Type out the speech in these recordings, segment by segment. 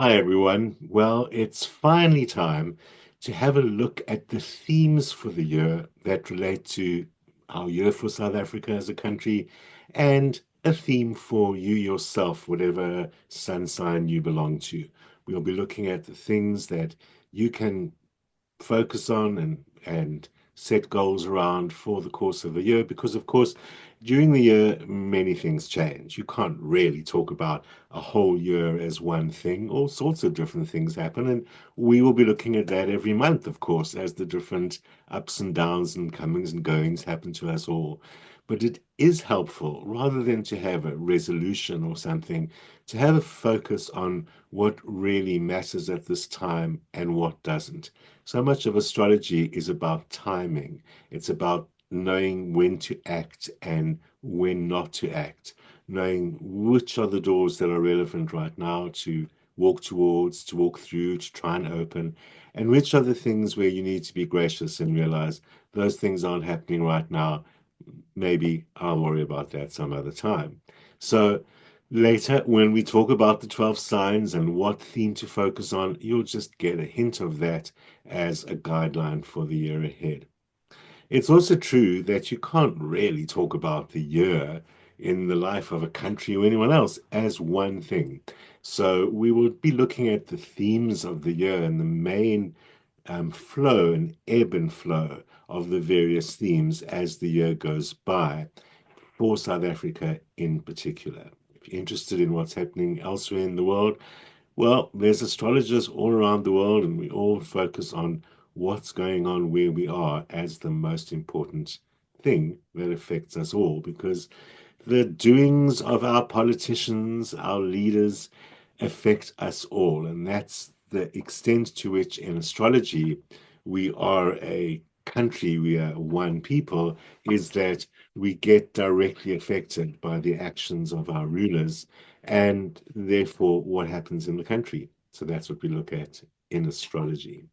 Hi, everyone. Well, it's finally time to have a look at the themes for the year that relate to our year for South Africa as a country and a theme for you yourself, whatever sun sign you belong to. We'll be looking at the things that you can focus on and set goals around for the course of the year because of course during the year many things change. You can't really talk about a whole year as one thing. All sorts of different things happen, and we will be looking at that every month, of course, as the different ups and downs and comings and goings happen to us all. But it is helpful, rather than to have a resolution or something, to have a focus on what really matters at this time and what doesn't. So much of astrology is about timing. It's about knowing when to act and when not to act, knowing which are the doors that are relevant right now to walk towards, to walk through, to try and open, and which are the things where you need to be gracious and realize those things aren't happening right now. Maybe I'll worry about that some other time. So later, when we talk about the 12 signs and what theme to focus on, you'll just get a hint of that as a guideline for the year ahead. It's also true that you can't really talk about the year in the life of a country or anyone else as one thing. So we will be looking at the themes of the year and the main flow and ebb and flow of the various themes as the year goes by for South Africa in particular. If you're interested in what's happening elsewhere in the world, well, there's astrologers all around the world, and we all focus on what's going on where we are as the most important thing that affects us all, because the doings of our politicians, our leaders, affect us all. And that's the extent to which in astrology we are a country, we are one people, is that we get directly affected by the actions of our rulers and therefore what happens in the country. So that's what we look at in astrology.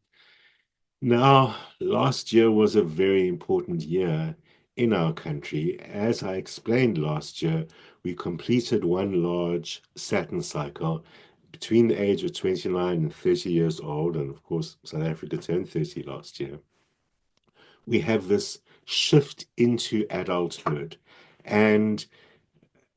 Now, last year was a very important year in our country. As I explained last year, we completed one large Saturn cycle between the age of 29 and 30 years old. And of course, South Africa turned 30 last year. We have this shift into adulthood. And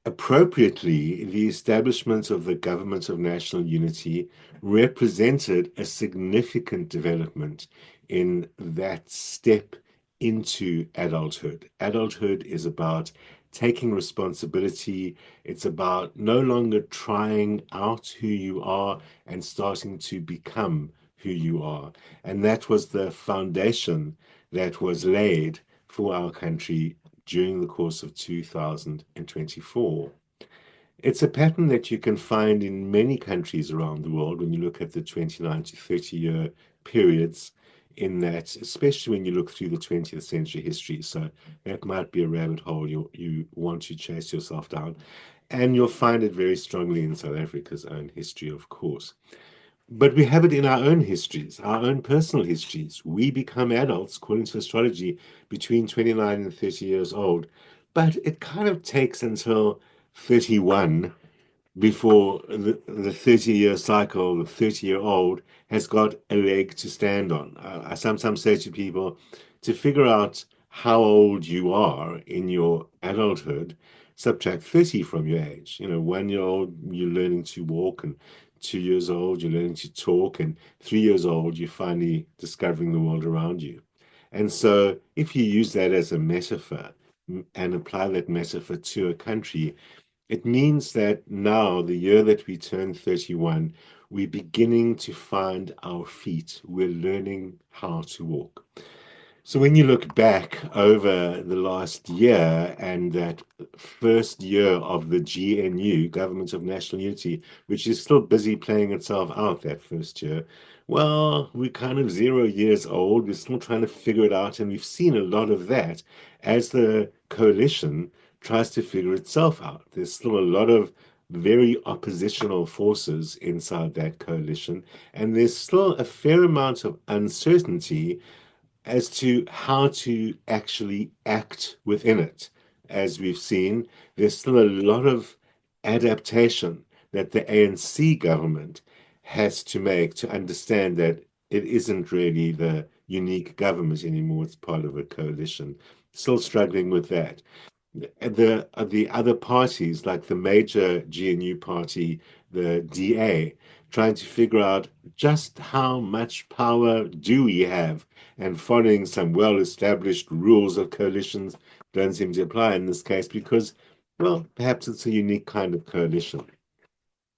appropriately, the establishment of the Government of National Unity represented a significant development in that step into adulthood. Adulthood is about taking responsibility. It's about no longer trying out who you are and starting to become who you are. And that was the foundation that was laid for our country during the course of 2024. It's a pattern that you can find in many countries around the world when you look at the 29 to 30 year periods in that, especially when you look through the 20th century history. So that might be a rabbit hole you want to chase yourself down. And you'll find it very strongly in South Africa's own history, of course. But we have it in our own histories, our own personal histories. We become adults, according to astrology, between 29 and 30 years old. But it kind of takes until 31 before the 30-year cycle, the 30-year-old, has got a leg to stand on. I sometimes say to people, to figure out how old you are in your adulthood, subtract 30 from your age. 1 year old, you're learning to walk, and 2 years old, you're learning to talk, and 3 years old, you're finally discovering the world around you. And so if you use that as a metaphor and apply that metaphor to a country, it means that now, the year that we turn 31, we're beginning to find our feet. We're learning how to walk. So when you look back over the last year and that first year of the GNU, Government of National Unity, which is still busy playing itself out that first year, well, we're kind of 0 years old. We're still trying to figure it out. And we've seen a lot of that as the coalition tries to figure itself out. There's still a lot of very oppositional forces inside that coalition. And there's still a fair amount of uncertainty as to how to actually act within it. As we've seen, there's still a lot of adaptation that the ANC government has to make to understand that it isn't really the unique government anymore. It's part of a coalition. Still struggling with that. The other parties, like the major GNU party, the DA, trying to figure out just how much power do we have, and following some well-established rules of coalitions don't seem to apply in this case because, well, perhaps it's a unique kind of coalition.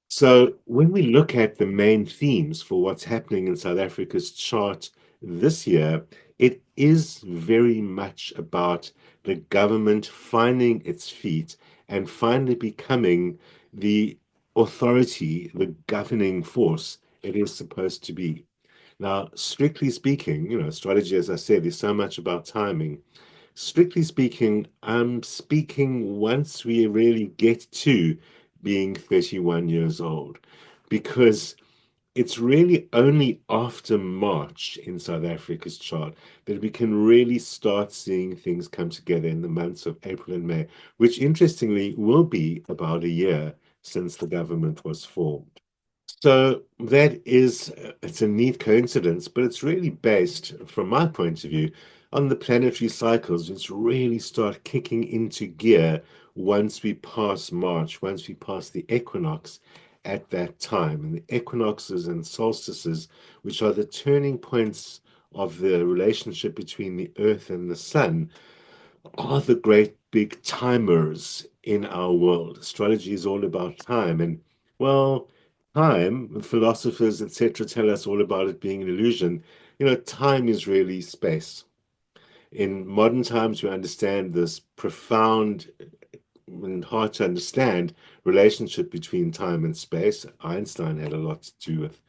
So when we look at the main themes for what's happening in South Africa's chart this year, it is very much about the government finding its feet and finally becoming the authority, the governing force it is supposed to be. Now, strictly speaking, astrology, as I said, is so much about timing. Strictly speaking, I'm speaking once we really get to being 31 years old, because it's really only after March in South Africa's chart that we can really start seeing things come together in the months of April and May, which interestingly will be about a year since the government was formed. So that is, it's a neat coincidence, but it's really based, from my point of view, on the planetary cycles, which really start kicking into gear once we pass March, once we pass the equinox at that time. And the equinoxes and solstices, which are the turning points of the relationship between the Earth and the Sun, are the great big timers in our world. Astrology is all about time. And well, time, philosophers, etc., tell us all about it being an illusion. Time is really space. In modern times, we understand this profound and hard to understand relationship between time and space. Einstein had a lot to do with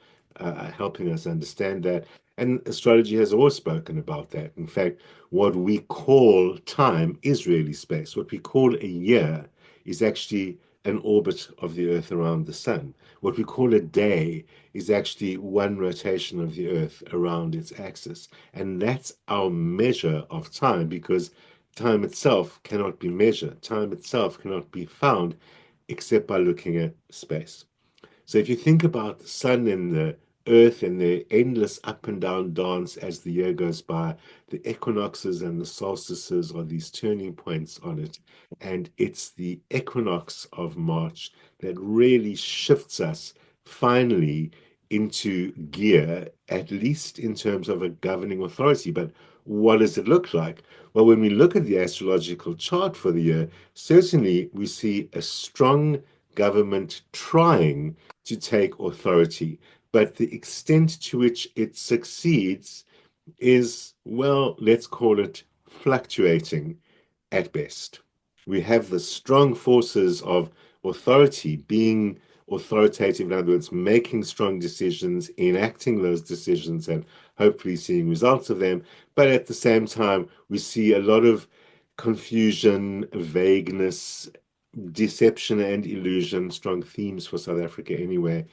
helping us understand that. And astrology has always spoken about that. In fact, what we call time is really space. What we call a year is actually an orbit of the Earth around the sun. What we call a day is actually one rotation of the Earth around its axis. And that's our measure of time, because time itself cannot be measured. Time itself cannot be found except by looking at space. So if you think about the sun and the earth and the endless up and down dance as the year goes by, the equinoxes and the solstices are these turning points on it. And it's the equinox of March that really shifts us finally into gear, at least in terms of a governing authority. But what does it look like? Well, when we look at the astrological chart for the year, certainly we see a strong government trying to take authority, but the extent to which it succeeds is, well, let's call it fluctuating at best. We have the strong forces of authority being authoritative, in other words, making strong decisions, enacting those decisions, and hopefully seeing results of them. But at the same time, we see a lot of confusion, vagueness, deception, and illusion, strong themes for South Africa anyway,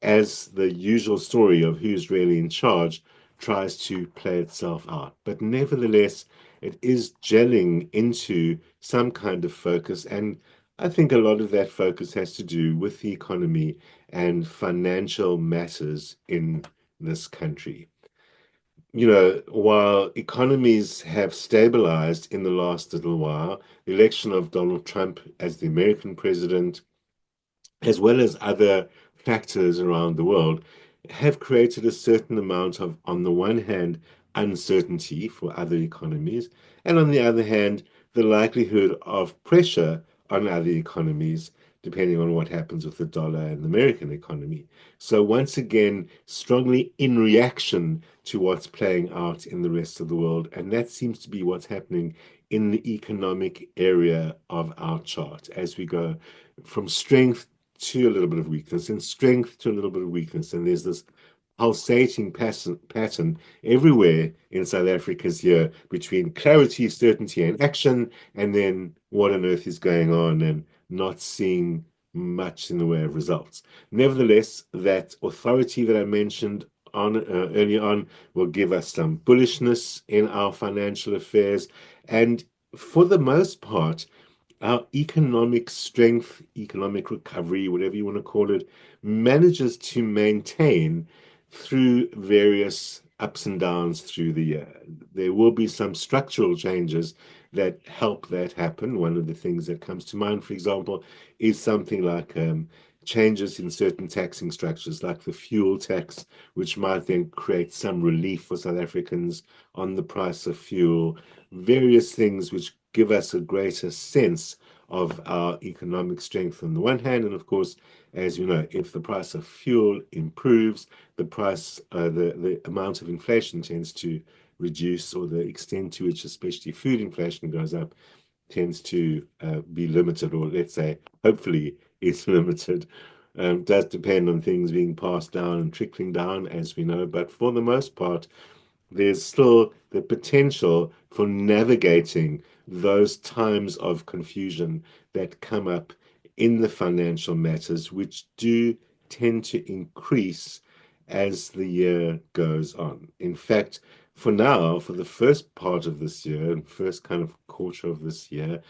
as the usual story of who's really in charge tries to play itself out. But nevertheless, it is gelling into some kind of focus. And I think a lot of that focus has to do with the economy and financial matters in this country. While economies have stabilized in the last little while, the election of Donald Trump as the American president, as well as other factors around the world, have created a certain amount of, on the one hand, uncertainty for other economies, and on the other hand, the likelihood of pressure on other economies, depending on what happens with the dollar and the American economy. So, once again, strongly in reaction to what's playing out in the rest of the world. And that seems to be what's happening in the economic area of our chart as we go from strength to a little bit of weakness and strength to a little bit of weakness. And there's this pulsating pattern everywhere in South Africa's year between clarity, certainty, and action, and then what on earth is going on and not seeing much in the way of results. Nevertheless, that authority that I mentioned earlier on will give us some bullishness in our financial affairs. And for the most part, our economic strength, economic recovery, whatever you want to call it, manages to maintain through various ups and downs through the year. There will be some structural changes that help that happen. One of the things that comes to mind, for example, is something like changes in certain taxing structures, like the fuel tax, which might then create some relief for South Africans on the price of fuel, various things which give us a greater sense of our economic strength on the one hand, and of course, as you know, if the price of fuel improves, the amount of inflation tends to reduce, or the extent to which, especially food inflation, goes up tends to be limited, or let's say, hopefully, is limited. Does depend on things being passed down and trickling down, as we know, but for the most part, there's still the potential for navigating those times of confusion that come up in the financial matters, which do tend to increase as the year goes on. In fact, for now, for the first part of this year, first kind of quarter of this year,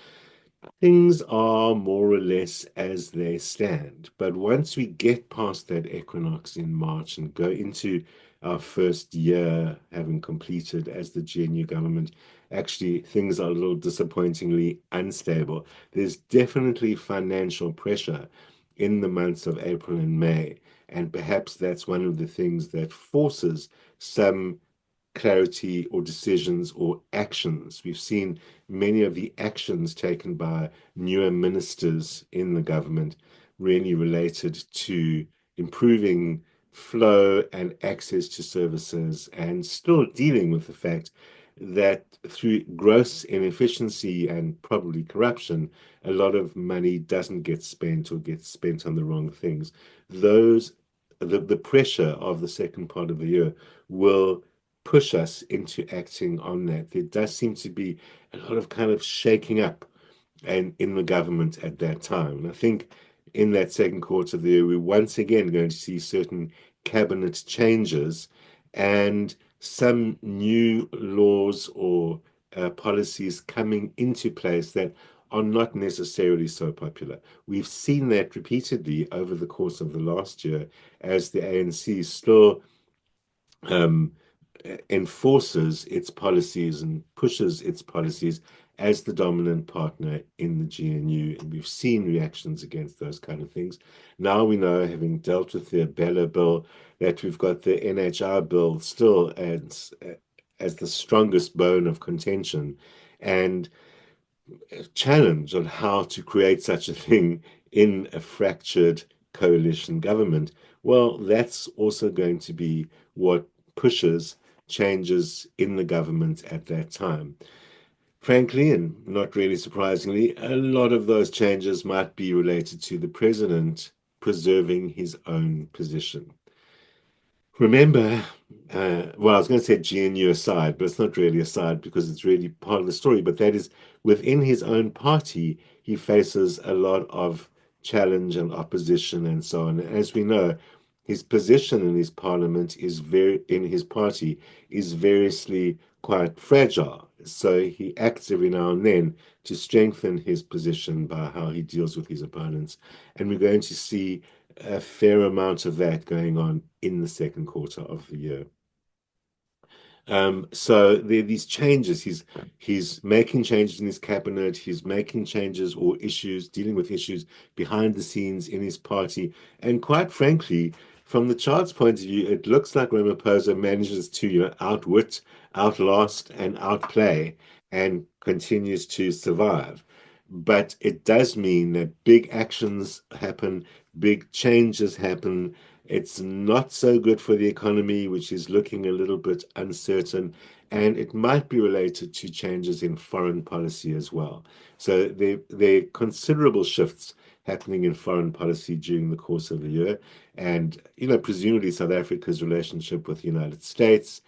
things are more or less as they stand. But once we get past that equinox in March and go into our first year having completed as the GNU government, actually things are a little disappointingly unstable. There's definitely financial pressure in the months of April and May. And perhaps that's one of the things that forces some clarity or decisions or actions. We've seen many of the actions taken by newer ministers in the government really related to improving flow and access to services, and still dealing with the fact that through gross inefficiency and probably corruption, a lot of money doesn't get spent or gets spent on the wrong things. Those the pressure of the second part of the year will push us into acting on that. There does seem to be a lot of kind of shaking up and in the government at that time. And I think in that second quarter of the year, we're once again going to see certain cabinet changes and some new laws or policies coming into place that are not necessarily so popular. We've seen that repeatedly over the course of the last year as the ANC still um, enforces its policies and pushes its policies as the dominant partner in the GNU. And we've seen reactions against those kind of things. Now we know, having dealt with the Abella bill, that we've got the NHR bill still as the strongest bone of contention, and a challenge on how to create such a thing in a fractured coalition government. Well, that's also going to be what pushes changes in the government at that time. Frankly, and not really surprisingly, a lot of those changes might be related to the president preserving his own position. Remember, well, I was going to say GNU aside, but it's not really aside because it's really part of the story. But that is within his own party, he faces a lot of challenge and opposition and so on. As we know, his position in his parliament in his party is variously quite fragile. So he acts every now and then to strengthen his position by how he deals with his opponents. And we're going to see a fair amount of that going on in the second quarter of the year. So there are these changes. He's making changes in his cabinet. He's making changes or issues, dealing with issues behind the scenes in his party. And quite frankly, from the chart's point of view, it looks like Ramaphosa manages to, outwit, outlast, and outplay, and continues to survive. But it does mean that big actions happen, big changes happen. It's not so good for the economy, which is looking a little bit uncertain, and it might be related to changes in foreign policy as well. So there are considerable shifts happening in foreign policy during the course of the year. And, presumably South Africa's relationship with the United States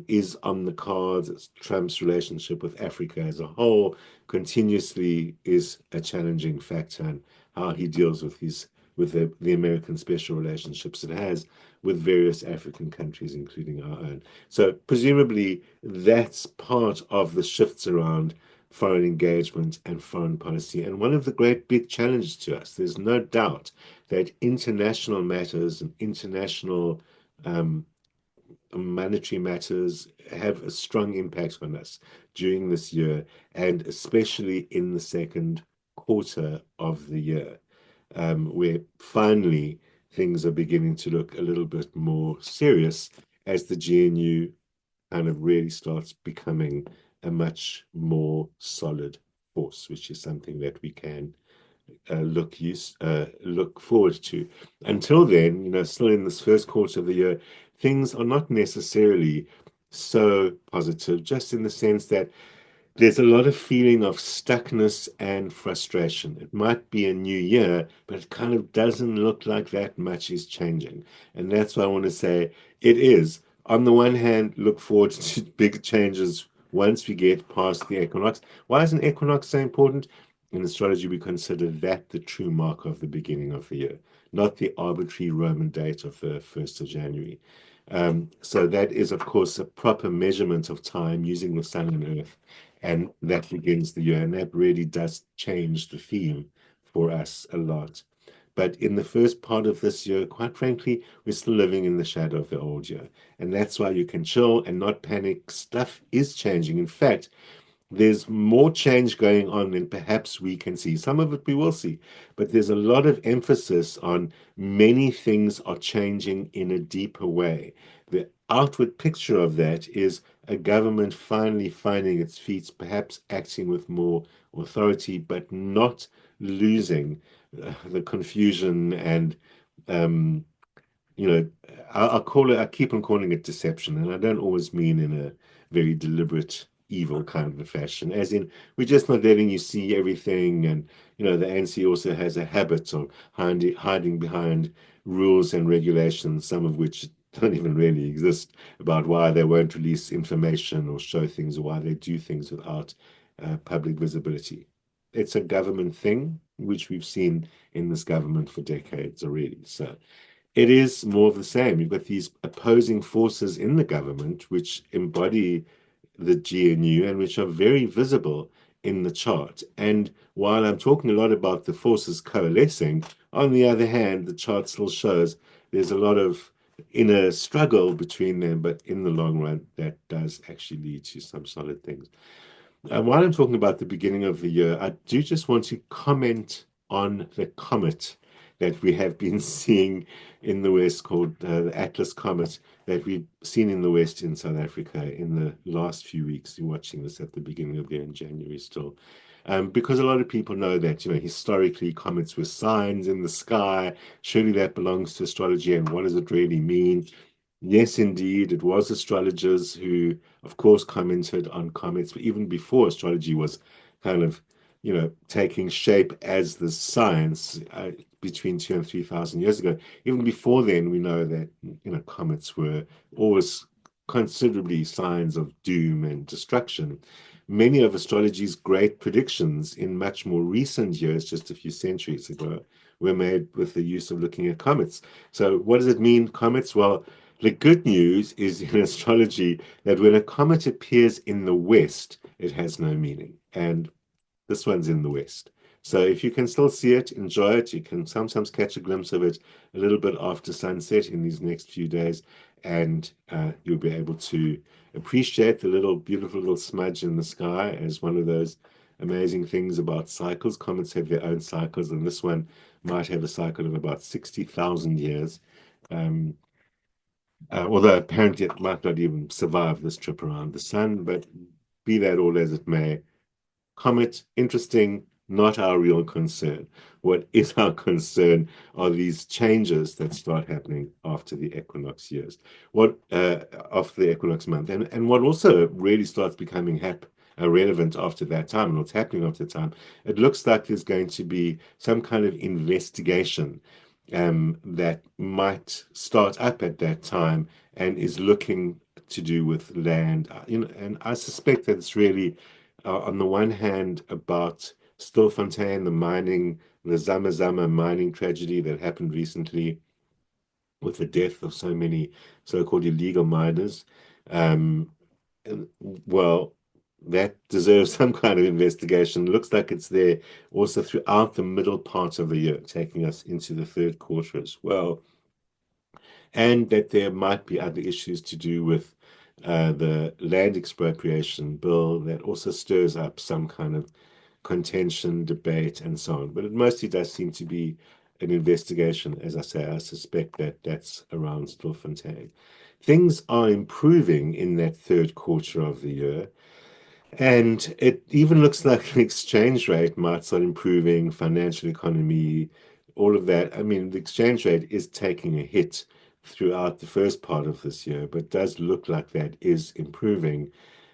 is on the cards. Trump's relationship with Africa as a whole continuously is a challenging factor, and how he deals with the American special relationships it has with various African countries, including our own. So presumably that's part of the shifts around foreign engagement and foreign policy. And one of the great big challenges to us, there's no doubt that international matters and international um, monetary matters have a strong impact on us during this year, and especially in the second quarter of the year, where finally things are beginning to look a little bit more serious as the GNU kind of really starts becoming a much more solid force, which is something that we can look forward to. Until then, still in this first quarter of the year, things are not necessarily so positive, just in the sense that there's a lot of feeling of stuckness and frustration. It might be a new year, but it kind of doesn't look like that much is changing. And that's why I want to say it is. On the one hand, look forward to big changes once we get past the equinox. Why is an equinox so important? In astrology, we consider that the true marker of the beginning of the year, not the arbitrary Roman date of the 1st of January. So that is, of course, a proper measurement of time using the sun and earth, and that begins the year, and that really does change the theme for us a lot. But in the first part of this year, quite frankly, we're still living in the shadow of the old year, and that's why you can chill and not panic. Stuff is changing. In fact, there's more change going on than perhaps we can see. Some of it we will see, but there's a lot of emphasis on many things are changing in a deeper way. The outward picture of that is a government finally finding its feet, perhaps acting with more authority, but not losing the confusion and um, you know, I'll call it, I keep on calling it deception, and I don't always mean in a very deliberate, evil kind of a fashion, as in, we're just not letting you see everything. And, the ANC also has a habit of hiding behind rules and regulations, some of which don't even really exist, about why they won't release information or show things, or why they do things without public visibility. It's a government thing, which we've seen in this government for decades already. So, it is more of the same. You've got these opposing forces in the government which embody the GNU and which are very visible in the chart. And while I'm talking a lot about the forces coalescing, on the other hand, the chart still shows there's a lot of inner struggle between them, but in the long run, that does actually lead to some solid things. While I'm talking about the beginning of the year, I do just want to comment on the comet that we have been seeing in the West, called the Atlas Comet, that we've seen in the West in South Africa in the last few weeks. You're watching this at the beginning of the year in January still. Because a lot of people know that, historically comets were signs in the sky. Surely that belongs to astrology, and what does it really mean? Yes, indeed, it was astrologers who, of course, commented on comets, but even before astrology was kind of, taking shape as the science between 2 and 3 thousand years ago. Even before then, we know that, comets were always considerably signs of doom and destruction. Many of astrology's great predictions in much more recent years, just a few centuries ago, were made with the use of looking at comets. So, what does it mean, comets? Well, the good news is in astrology that when a comet appears in the west, it has no meaning. And this one's in the west. So if you can still see it, enjoy it. You can sometimes catch a glimpse of it a little bit after sunset in these next few days, and you'll be able to appreciate the beautiful little smudge in the sky as one of those amazing things about cycles. Comets have their own cycles, and this one might have a cycle of about 60,000 years. Um, Although apparently it might not even survive this trip around the sun, but be that all as it may, comet, interesting, not our real concern. What is our concern are these changes that start happening after the equinox years, after the equinox month, and what also really starts becoming relevant after that time, and what's happening after that time. It looks like there's going to be some kind of investigation that might start up at that time and is looking to do with land. And I suspect that it's really, on the one hand, about Stilfontein, the Zama Zama mining tragedy that happened recently with the death of so many so-called illegal miners. Um, well, that deserves some kind of investigation. Looks like it's there also throughout the middle part of the year, taking us into the third quarter as well. And that there might be other issues to do with the land expropriation bill that also stirs up some kind of contention, debate, and so on. But it mostly does seem to be an investigation. As I say, I suspect that that's around Stilfontein. Things are improving in that third quarter of the year. And it even looks like the exchange rate might start improving, financial economy, all of that. I mean, the exchange rate is taking a hit throughout the first part of this year, but does look like that is improving.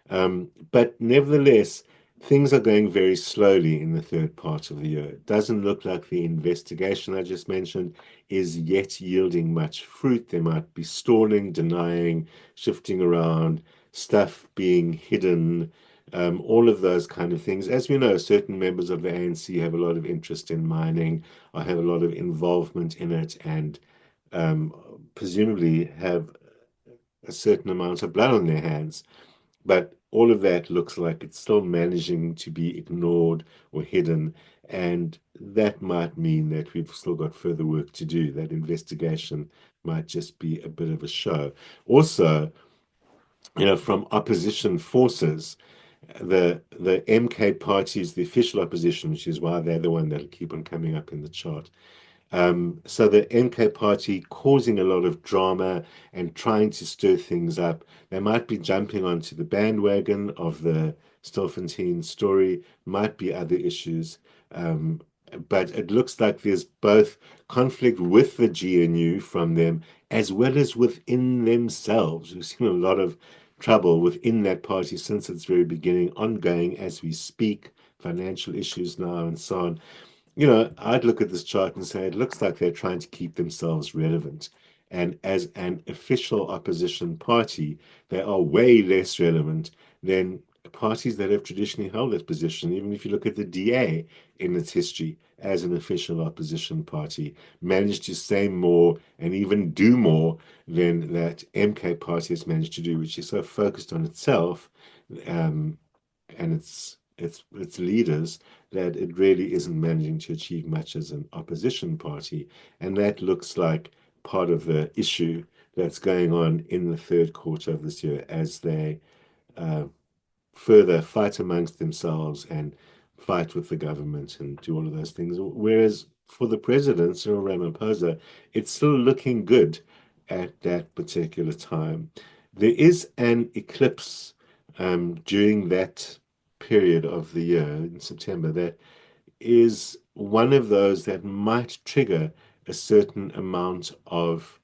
But nevertheless, things are going very slowly in the third part of the year. It doesn't look like the investigation I just mentioned is yet yielding much fruit. They might be stalling, denying, shifting around, stuff being hidden, all of those kind of things. As we know, certain members of the ANC have a lot of interest in mining or have a lot of involvement in it and presumably have a certain amount of blood on their hands. But all of that looks like it's still managing to be ignored or hidden. And that might mean that we've still got further work to do. That investigation might just be a bit of a show. Also, from opposition forces, the MK party is the official opposition, which is why they're the one that'll keep on coming up in the chart. So the MK party causing a lot of drama and trying to stir things up. They might be jumping onto the bandwagon of the Stilfontein story, might be other issues. But it looks like there's both conflict with the GNU from them as well as within themselves. We've seen a lot of trouble within that party since its very beginning, ongoing as we speak, financial issues now and so on. I'd look at this chart and say it looks like they're trying to keep themselves relevant. And as an official opposition party, they are way less relevant than parties that have traditionally held that position. Even if you look at the DA in its history as an official opposition party, managed to say more and even do more than that MK party has managed to do, which is so focused on itself um, and its leaders that it really isn't managing to achieve much as an opposition party. And that looks like part of the issue that's going on in the third quarter of this year as they uh, further fight amongst themselves and fight with the government and do all of those things. Whereas for the president, Cyril Ramaphosa, it's still looking good at that particular time. There is an eclipse during that period of the year in September that is one of those that might trigger a certain amount of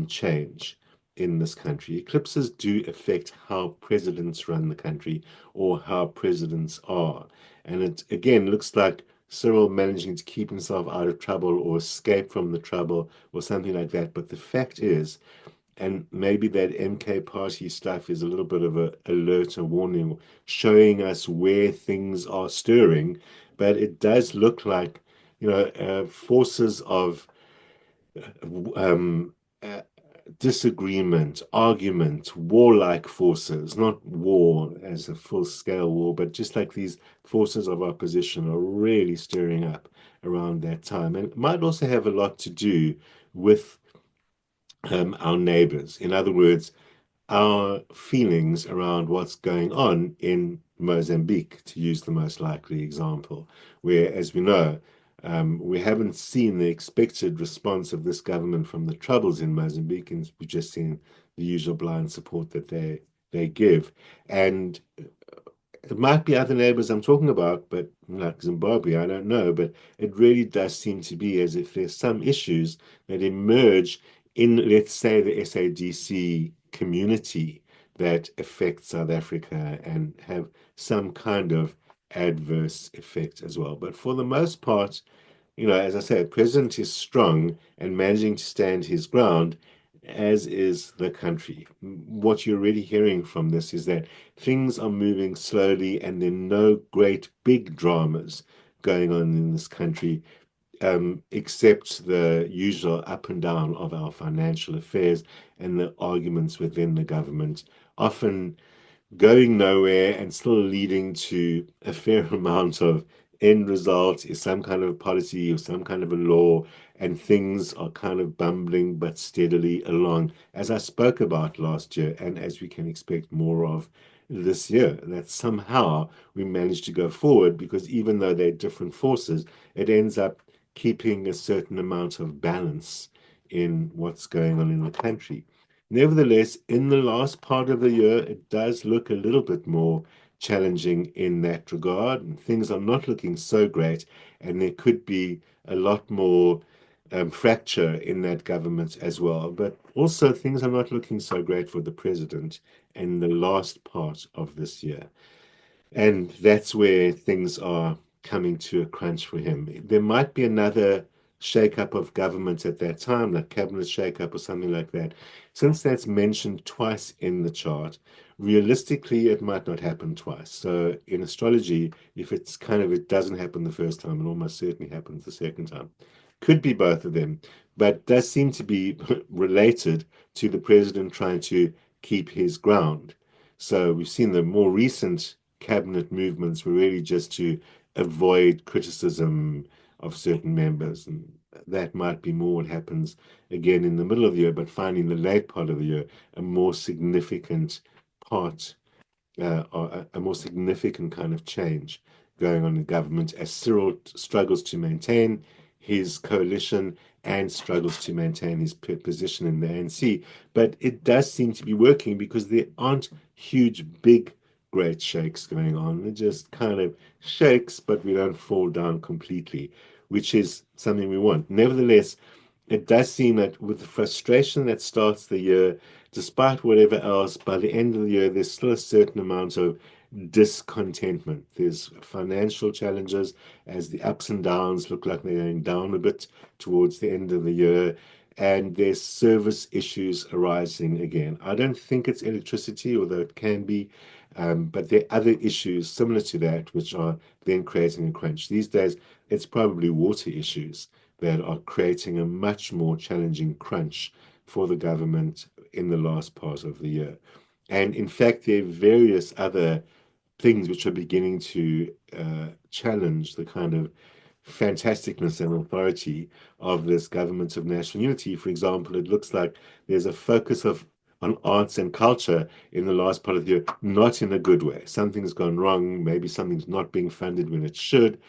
change in this country. Eclipses do affect how presidents run the country or how presidents are. And it again looks like Cyril managing to keep himself out of trouble or escape from the trouble or something like that. But the fact is, and maybe that MK party stuff is a little bit of a alert, a warning, showing us where things are stirring. But it does look like, forces of um, uh, disagreement, argument, warlike forces, not war as a full-scale war, but just like these forces of opposition are really stirring up around that time. And it might also have a lot to do with our neighbors. In other words, our feelings around what's going on in Mozambique, to use the most likely example, where, as we know, we haven't seen the expected response of this government from the troubles in Mozambique, and we've just seen the usual blind support that they give. And it might be other neighbors I'm talking about, but like Zimbabwe, I don't know. But it really does seem to be as if there's some issues that emerge in, let's say, the SADC community that affect South Africa and have some kind of adverse effect as well. But for the most part, as I say, the president is strong and managing to stand his ground, as is the country. What you're really hearing from this is that things are moving slowly and there are no great big dramas going on in this country, except the usual up and down of our financial affairs and the arguments within the government, often going nowhere and still leading to a fair amount of end result is some kind of policy or some kind of a law, and things are kind of bumbling but steadily along, as I spoke about last year, and as we can expect more of this year. That somehow we managed to go forward because even though they're different forces, it ends up keeping a certain amount of balance in what's going on in the country. Nevertheless, in the last part of the year, it does look a little bit more challenging in that regard, and things are not looking so great, and there could be a lot more fracture in that government as well. But also, things are not looking so great for the president in the last part of this year. And that's where things are coming to a crunch for him. There might be another shake-up of government at that time, like cabinet shake-up or something like that. Since that's mentioned twice in the chart, realistically, it might not happen twice. So in astrology, if it's kind of it doesn't happen the first time, it almost certainly happens the second time. Could be both of them, but does seem to be related to the president trying to keep his ground. So we've seen the more recent cabinet movements were really just to avoid criticism of certain members. And that might be more what happens again in the middle of the year, but finding the late part of the year a more significant part, or a more significant kind of change going on in government as Cyril struggles to maintain his coalition and struggles to maintain his position in the ANC. But it does seem to be working because there aren't huge, big, great shakes going on. They're just kind of shakes, but we don't fall down completely, which is something we want. Nevertheless, it does seem that with the frustration that starts the year, despite whatever else, by the end of the year, there's still a certain amount of discontentment. There's financial challenges as the ups and downs look like they're going down a bit towards the end of the year. And there's service issues arising again. I don't think it's electricity, although it can be, but there are other issues similar to that, which are then creating a crunch. These days, it's probably water issues that are creating a much more challenging crunch for the government in the last part of the year. And in fact, there are various other things which are beginning to challenge the kind of fantasticness and authority of this government of national unity. For example, it looks like there's a focus of on arts and culture in the last part of the year, not in a good way. Something's gone wrong. Maybe something's not being funded when it should.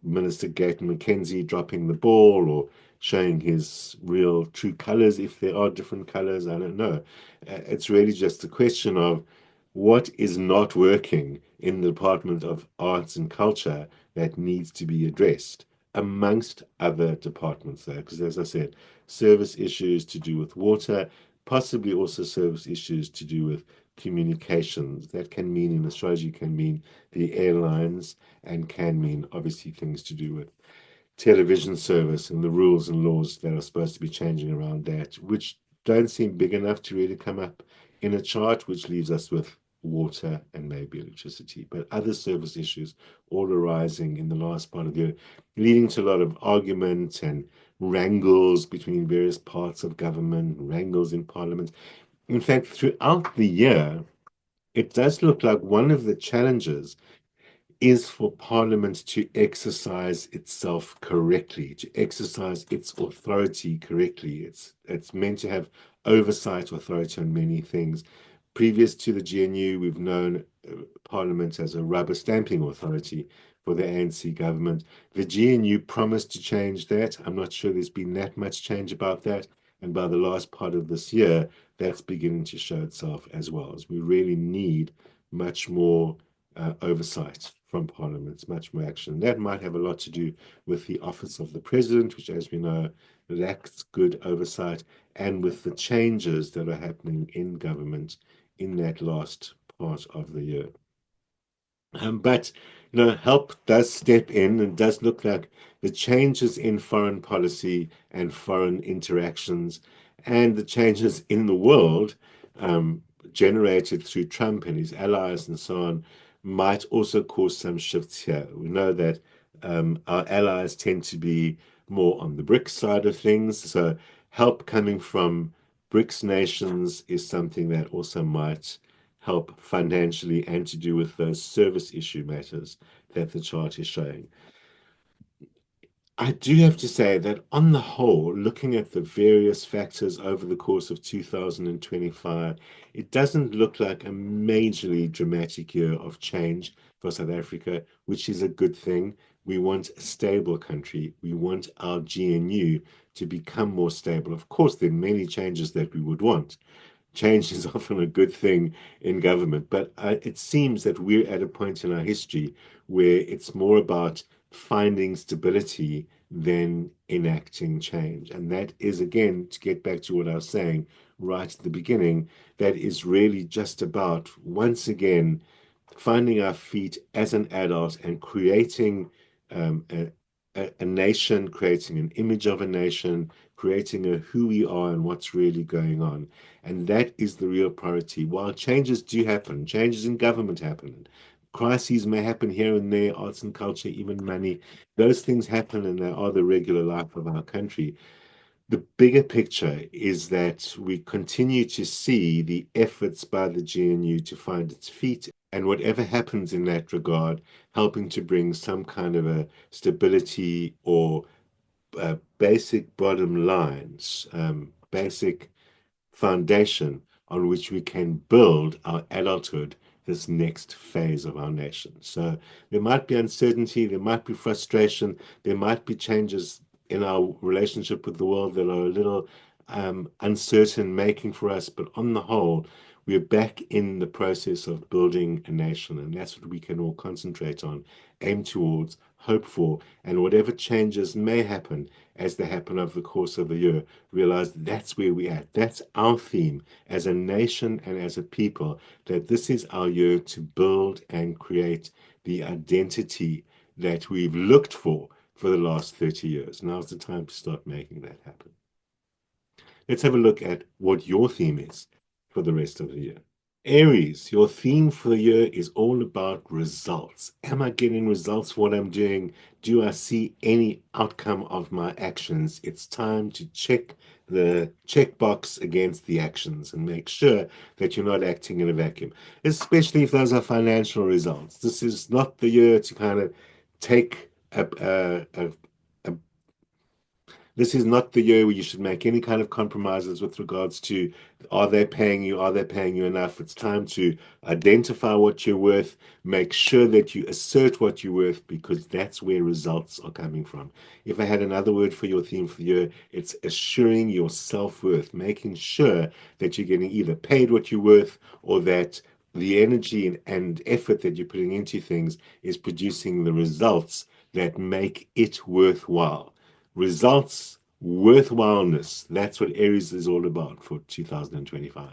Minister Gayton McKenzie dropping the ball or showing his real true colors, if there are different colors, I don't know. It's really just a question of what is not working in the Department of Arts and Culture that needs to be addressed, amongst other departments there. Because as I said, service issues to do with water, possibly also service issues to do with communications. That can mean in astrology, can mean the airlines, and can mean obviously things to do with television service and the rules and laws that are supposed to be changing around that, which don't seem big enough to really come up in a chart, which leaves us with water and maybe electricity. But other service issues all arising in the last part of the year, leading to a lot of argument and wrangles between various parts of government, wrangles in parliament. In fact, throughout the year, it does look like one of the challenges is for Parliament to exercise itself correctly, to exercise its authority correctly. It's meant to have oversight authority on many things. Previous to the GNU, we've known Parliament as a rubber stamping authority for the ANC government. The GNU promised to change that. I'm not sure there's been that much change about that. And by the last part of this year, that's beginning to show itself as well, as we really need much more oversight from parliaments, much more action. That might have a lot to do with the office of the president, which, as we know, lacks good oversight, and with the changes that are happening in government in that last part of the year. But help does step in and does look like the changes in foreign policy and foreign interactions and the changes in the world generated through Trump and his allies and so on might also cause some shifts here. We know that our allies tend to be more on the BRICS side of things, so help coming from BRICS nations is something that also might help financially and to do with those service issue matters that the chart is showing. I do have to say that on the whole, looking at the various factors over the course of 2025, it doesn't look like a majorly dramatic year of change for South Africa, which is a good thing. We want a stable country. We want our GNU to become more stable. Of course, there are many changes that we would want. Change is often a good thing in government, but it seems that we're at a point in our history where it's more about finding stability than enacting change. And that is, again, to get back to what I was saying right at the beginning, that is really just about, once again, finding our feet as an adult and creating um, a nation, creating an image of a nation, creating a who we are and what's really going on. And that is the real priority. While changes do happen, changes in government happen, crises may happen here and there, arts and culture, even money, those things happen and they are the regular life of our country. The bigger picture is that we continue to see the efforts by the GNU to find its feet, and whatever happens in that regard, helping to bring some kind of a stability or basic bottom lines, basic foundation on which we can build our adulthood, this next phase of our nation. So there might be uncertainty, there might be frustration, there might be changes in our relationship with the world that are a little uncertain making for us, but on the whole, we're back in the process of building a nation, and that's what we can all concentrate on, aim towards, hope for, and whatever changes may happen as they happen over the course of the year, realize that's where we're at. That's our theme as a nation and as a people, that this is our year to build and create the identity that we've looked for the last 30 years. Now's the time to start making that happen. Let's have a look at what your theme is for the rest of the year. Aries, your theme for the year is all about results. Am I getting results for what I'm doing? Do I see any outcome of my actions? It's time to check the checkbox against the actions and make sure that you're not acting in a vacuum, especially if those are financial results. This is not the year to kind of take a this is not the year where you should make any kind of compromises with regards to are they paying you? Are they paying you enough? It's time to identify what you're worth, make sure that you assert what you're worth, because that's where results are coming from. If I had another word for your theme for the year, it's assuring your self-worth, making sure that you're getting either paid what you're worth or that the energy and effort that you're putting into things is producing the results that make it worthwhile. Results, worthwhileness. That's what Aries is all about for 2025.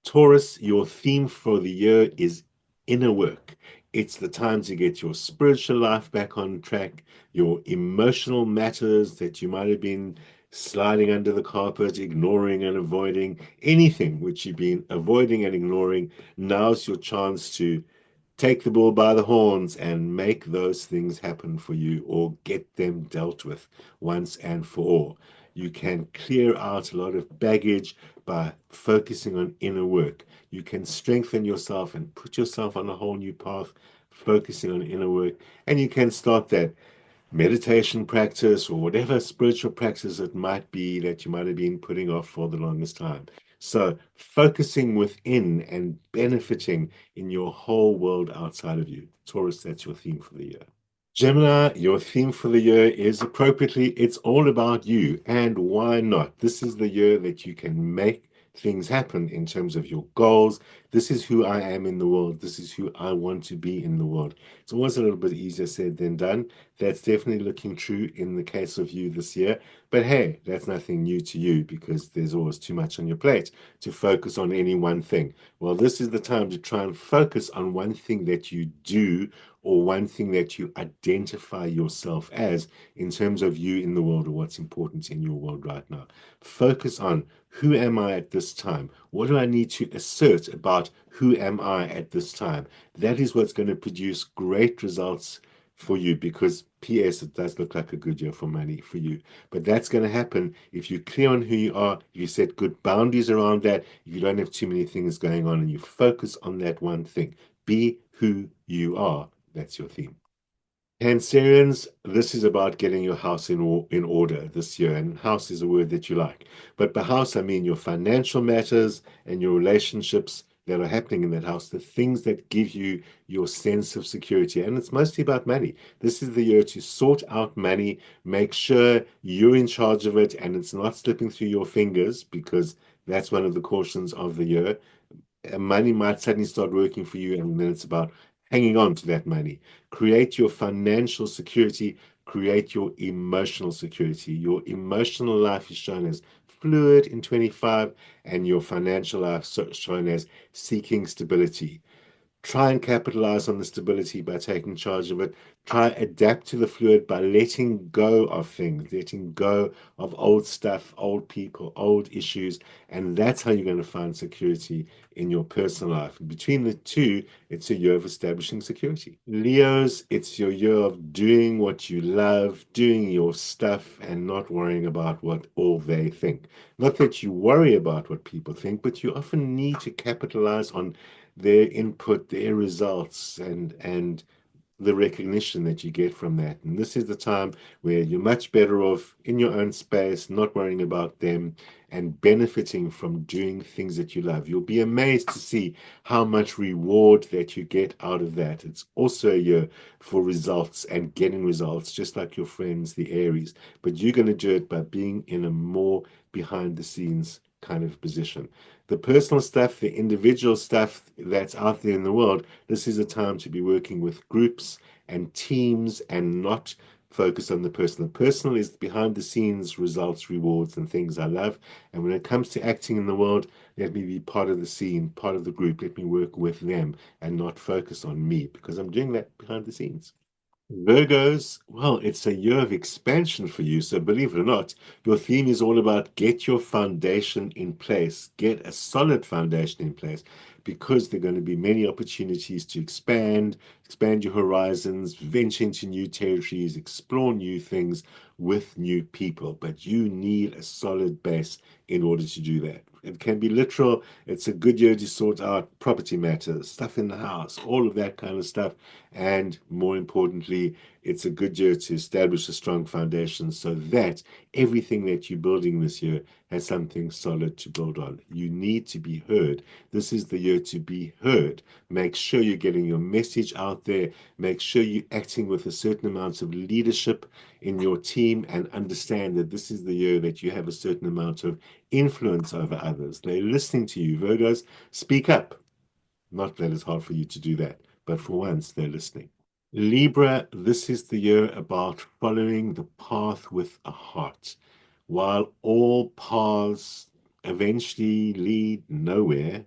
Taurus, your theme for the year is inner work. It's the time to get your spiritual life back on track, your emotional matters that you might have been sliding under the carpet, ignoring and avoiding, anything which you've been avoiding and ignoring. Now's your chance to take the bull by the horns and make those things happen for you or get them dealt with once and for all. You can clear out a lot of baggage by focusing on inner work. You can strengthen yourself and put yourself on a whole new path, focusing on inner work. And you can start that meditation practice or whatever spiritual practice it might be that you might have been putting off for the longest time. So, focusing within and benefiting in your whole world outside of you. Taurus, that's your theme for the year. Gemini, your theme for the year is appropriately, it's all about you. And why not? This is the year that you can make things happen in terms of your goals. This is who I am in the world. This is who I want to be in the world. It's always a little bit easier said than done. That's definitely looking true in the case of you this year. But hey, that's nothing new to you because there's always too much on your plate to focus on any one thing. Well, this is the time to try and focus on one thing that you do or one thing that you identify yourself as in terms of you in the world or what's important in your world right now. Focus on who am I at this time? What do I need to assert about who am I at this time? That is what's going to produce great results for you, because PS, it does look like a good year for money for you. But that's going to happen if you're clear on who you are, if you set good boundaries around that, if you don't have too many things going on and you focus on that one thing. Be who you are. That's your theme. Cancerians, this is about getting your house in order this year, and house is a word that you like. But by house, I mean your financial matters and your relationships that are happening in that house, the things that give you your sense of security. And it's mostly about money. This is the year to sort out money, make sure you're in charge of it and it's not slipping through your fingers, because that's one of the cautions of the year. Money might suddenly start working for you, and then it's about hanging on to that money. Create your financial security, create your emotional security. Your emotional life is shown as fluid in 25, and your financial life shown as seeking stability. Try and capitalize on the stability by taking charge of it. Try adapt to the fluid by letting go of things, letting go of old stuff, old people, old issues, and that's how you're going to find security in your personal life. And between the two, it's a year of establishing security. Leos, it's your year of doing what you love, doing your stuff, and not worrying about what all they think. Not that you worry about what people think, but you often need to capitalize on their input, their results, and the recognition that you get from that. And this is the time where you're much better off in your own space, not worrying about them, and benefiting from doing things that you love. You'll be amazed to see how much reward that you get out of that. It's also a year for results and getting results, just like your friends, the Aries. But you're going to do it by being in a more behind the scenes kind of position. The personal stuff, the individual stuff that's out there in the world, this is a time to be working with groups and teams and not focus on the personal. The personal is behind the scenes results, rewards, and things I love. And when it comes to acting in the world, let me be part of the scene, part of the group. Let me work with them and not focus on me, because I'm doing that behind the scenes. Virgos, well, it's a year of expansion for you. So believe it or not, your theme is all about get your foundation in place, get a solid foundation in place, because there are going to be many opportunities to expand your horizons, venture into new territories, explore new things with new people. But you need a solid base in order to do that. It can be literal. It's a good year to sort out property matters, stuff in the house, all of that kind of stuff. And more importantly, it's a good year to establish a strong foundation so that everything that you're building this year has something solid to build on. You need to be heard. This is the year to be heard. Make sure you're getting your message out there. Make sure you're acting with a certain amount of leadership in your team, and understand that this is the year that you have a certain amount of influence over others. They're listening to you. Virgos, speak up. Not that it's hard for you to do that, but for once, they're listening. Libra, this is the year about following the path with a heart. While all paths eventually lead nowhere,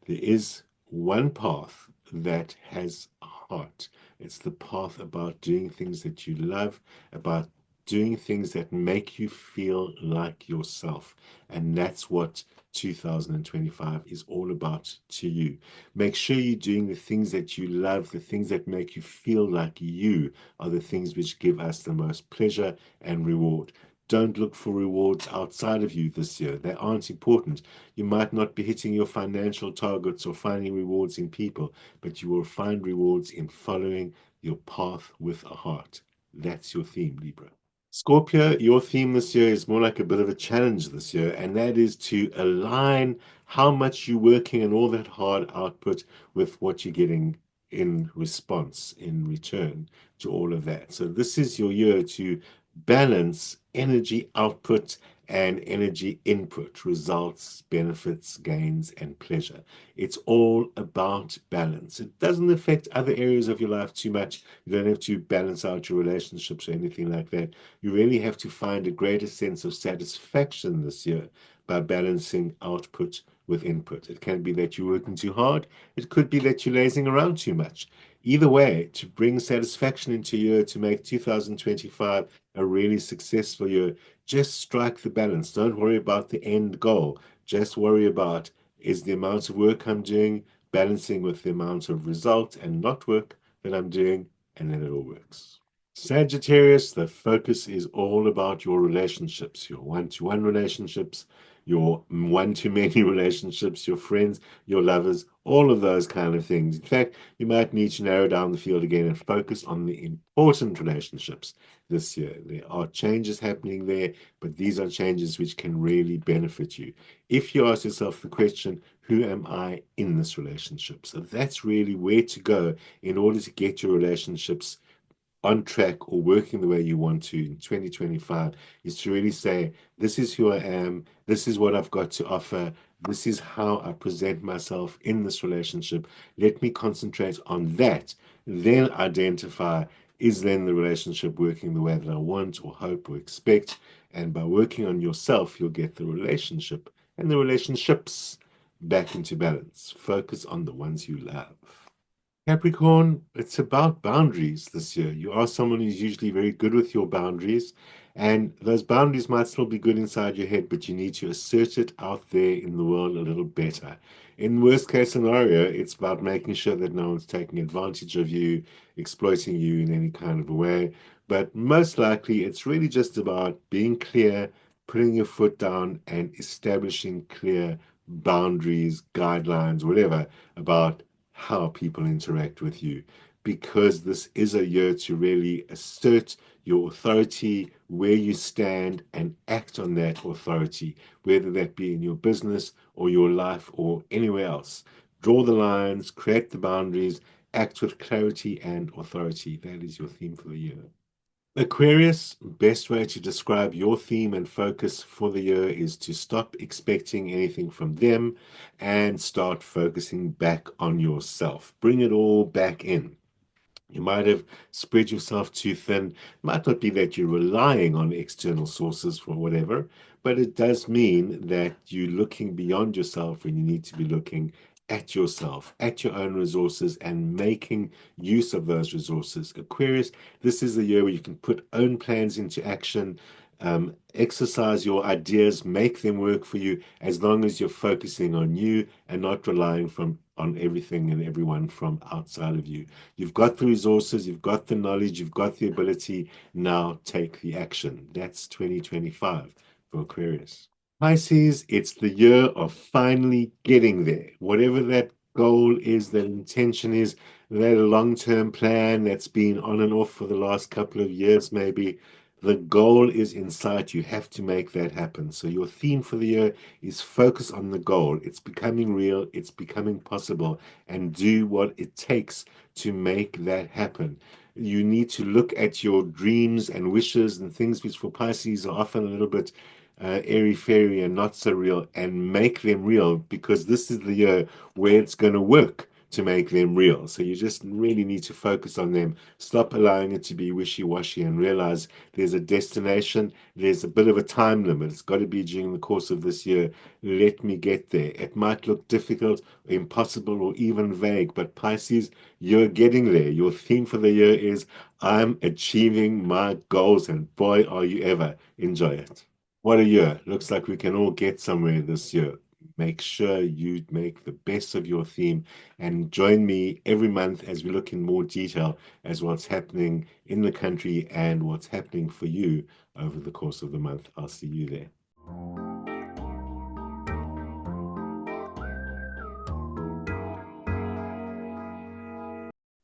there is one path that has a heart. It's the path about doing things that you love, about doing things that make you feel like yourself. And that's what 2025 is all about to you. Make sure you're doing the things that you love, the things that make you feel like you are the things which give us the most pleasure and reward. Don't look for rewards outside of you this year. They aren't important. You might not be hitting your financial targets or finding rewards in people, but you will find rewards in following your path with a heart. That's your theme, Libra. Scorpio, your theme this year is more like a bit of a challenge this year, and that is to align how much you're working and all that hard output with what you're getting in response, in return to all of that. So, this is your year to balance energy output and energy input, results, benefits, gains, and pleasure. It's all about balance. It doesn't affect other areas of your life too much. You don't have to balance out your relationships or anything like that. You really have to find a greater sense of satisfaction this year by balancing output with input. It can be that you're working too hard. It could be that you're lazing around too much. Either way, to bring satisfaction into your year, to make 2025 a really successful year, just strike the balance. Don't worry about the end goal. Just worry about, is the amount of work I'm doing balancing with the amount of result and not work that I'm doing? and then it all works. Sagittarius, the focus is all about your relationships, your one-to-one relationships, your one-to-many relationships, your friends, your lovers, all of those kind of things. In fact, you might need to narrow down the field again and focus on the important relationships this year. There are changes happening there, but these are changes which can really benefit you. If you ask yourself the question, who am I in this relationship? So that's really where to go in order to get your relationships on track or working the way you want to in 2025, is to really say, this is who I am, this is what I've got to offer, this is how I present myself in this relationship. Let me concentrate on that, then identify, is then the relationship working the way that I want or hope or expect? And by working on yourself, you'll get the relationship and the relationships back into balance. Focus on the ones you love. Capricorn, it's about boundaries this year. You are someone who's usually very good with your boundaries, and those boundaries might still be good inside your head, but you need to assert it out there in the world a little better. In worst case scenario, it's about making sure that no one's taking advantage of you, exploiting you in any kind of a way. But most likely, it's really just about being clear, putting your foot down, and establishing clear boundaries, guidelines, whatever, about how people interact with you, because this is a year to really assert your authority, where you stand, and act on that authority, whether that be in your business or your life or anywhere else. Draw the lines, create the boundaries, act with clarity and authority. That is your theme for the year. Aquarius, best way to describe your theme and focus for the year is to stop expecting anything from them and start focusing back on yourself. Bring it all back in. You might have spread yourself too thin. It might not be that you're relying on external sources for whatever, but it does mean that you're looking beyond yourself when you need to be looking at yourself, at your own resources, and making use of those resources. Aquarius, this is the year where you can put own plans into action, exercise your ideas, make them work for you, as long as you're focusing on you and not relying on everything and everyone from outside of you. You've got the resources, you've got the knowledge, you've got the ability. Now take the action. That's 2025 for Aquarius. Pisces, it's the year of finally getting there. Whatever that goal is, that intention is, that long-term plan that's been on and off for the last couple of years, maybe, the goal is in sight. You have to make that happen. So your theme for the year is focus on the goal. It's becoming real, it's becoming possible, and do what it takes to make that happen. You need to look at your dreams and wishes and things which for Pisces are often a little bit airy fairy and not so real, and make them real, because this is the year where it's going to work to make them real. So you just really need to focus on them. Stop allowing it to be wishy-washy and realize there's a destination, there's a bit of a time limit. It's got to be during the course of this year. Let me get there. It might look difficult, impossible, or even vague, but Pisces, you're getting there. Your theme for the year is, I'm achieving my goals, and boy, are you ever. Enjoy it. What a year. Looks like we can all get somewhere this year. Make sure you make the best of your theme and join me every month as we look in more detail as what's happening in the country and what's happening for you over the course of the month. I'll see you there.